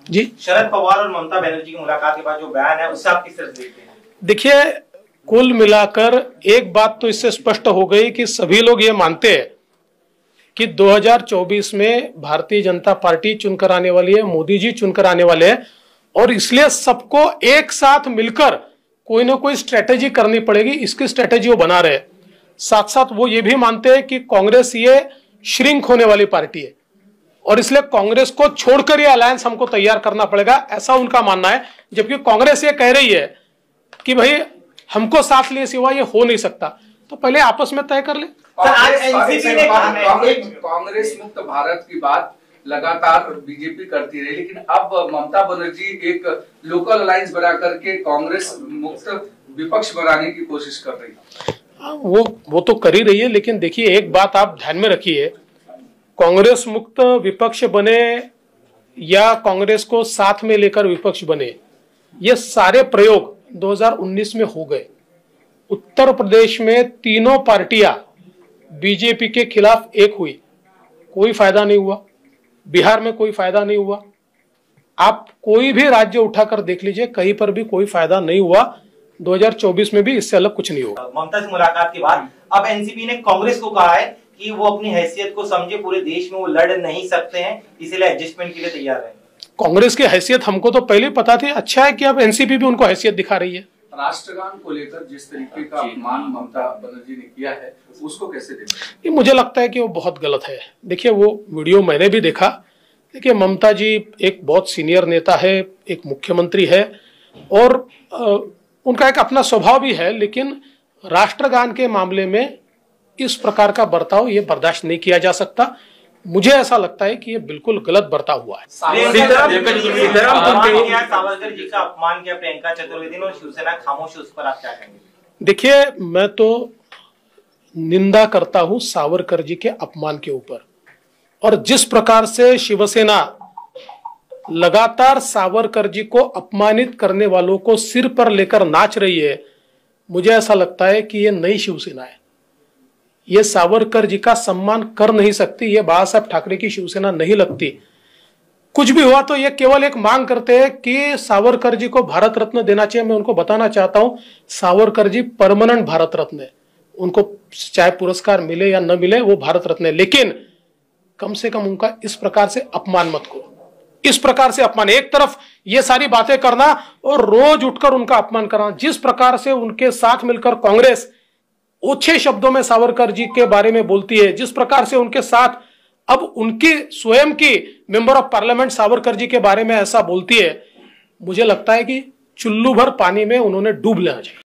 जी, शरद पवार और ममता बनर्जी की मुलाकात के बाद जो बयान है उससे आप किस तरह से देखते हैं? देखिए, कुल मिलाकर एक बात तो इससे स्पष्ट हो गई कि सभी लोग ये मानते हैं कि 2024 में भारतीय जनता पार्टी चुनकर आने वाली है, मोदी जी चुनकर आने वाले हैं, और इसलिए सबको एक साथ मिलकर कोई ना कोई स्ट्रेटेजी करनी पड़ेगी। इसकी स्ट्रेटेजी वो बना रहे। साथ साथ वो ये भी मानते हैं कि कांग्रेस ये श्रिंक होने वाली पार्टी है और इसलिए कांग्रेस को छोड़कर ये अलायंस हमको तैयार करना पड़ेगा, ऐसा उनका मानना है। जबकि कांग्रेस ये कह रही है कि भाई हमको साथ लिए सिवा ये हो नहीं सकता, तो पहले आपस में तय कर ले। कांग्रेस मुक्त भारत की बात लगातार बीजेपी करती रही, लेकिन अब ममता बनर्जी एक लोकल अलायंस बना करके कांग्रेस मुक्त विपक्ष बनाने की कोशिश कर रही है। वो तो कर ही रही है, लेकिन देखिए एक बात आप ध्यान में रखिए, कांग्रेस मुक्त विपक्ष बने या कांग्रेस को साथ में लेकर विपक्ष बने, ये सारे प्रयोग 2019 में हो गए। उत्तर प्रदेश में तीनों पार्टियां बीजेपी के खिलाफ एक हुई, कोई फायदा नहीं हुआ। बिहार में कोई फायदा नहीं हुआ। आप कोई भी राज्य उठाकर देख लीजिए, कहीं पर भी कोई फायदा नहीं हुआ। 2024 में भी इससे अलग कुछ नहीं होगा। ममता से मुलाकात के बाद अब एनसीपी ने कांग्रेस को कहा है कि वो अपनी हैसियत को समझे, पूरे देश में वो लड़ नहीं सकते हैं, इसलिए एडजस्टमेंट के लिए तैयार है। कांग्रेस की हैसियत हमको तो पहले पता थी। अच्छा है कि अब एनसीपी भी उनको हैसियत दिखा रही है। राष्ट्रगान को लेकर जिस तरीके का अपमान ममता बनर्जी ने किया है, उसको कैसे देखते हैं? मुझे लगता है कि वो बहुत गलत है। देखिए, वो वीडियो मैंने भी देखा। देखिए, ममता जी एक बहुत सीनियर नेता है, एक मुख्यमंत्री है और उनका एक अपना स्वभाव भी है, लेकिन राष्ट्रगान के मामले में इस प्रकार का बर्ताव ये बर्दाश्त नहीं किया जा सकता। मुझे ऐसा लगता है कि ये बिल्कुल गलत बर्ताव हुआ है। सावरकर जी का अपमान किया प्रियंका चतुर्वेदी ने और शिवसेना खामोश, उस पर आप क्या कहेंगे? देखिए, मैं तो निंदा करता हूं सावरकर जी के अपमान के ऊपर, और जिस प्रकार से शिवसेना लगातार सावरकर जी को अपमानित करने वालों को सिर पर लेकर नाच रही है, मुझे ऐसा लगता है कि ये नई शिवसेना है। ये सावरकर जी का सम्मान कर नहीं सकती, ये बाला साहब ठाकरे की शिवसेना नहीं लगती। कुछ भी हुआ तो ये केवल एक मांग करते हैं कि सावरकर जी को भारत रत्न देना चाहिए। मैं उनको बताना चाहता हूं, सावरकर जी परमानेंट भारत रत्न है। उनको चाहे पुरस्कार मिले या न मिले, वो भारत रत्न है, लेकिन कम से कम उनका इस प्रकार से अपमान मत करो। इस प्रकार से अपमान, एक तरफ ये सारी बातें करना और रोज उठकर उनका अपमान करना। जिस प्रकार से उनके साथ मिलकर कांग्रेस ओछे शब्दों में सावरकर जी के बारे में बोलती है, जिस प्रकार से उनके साथ अब उनकी स्वयं की member of parliament Savarkar ji के बारे में ऐसा बोलती है, मुझे लगता है कि चुल्लू भर पानी में उन्होंने डूब लेना चाहिए।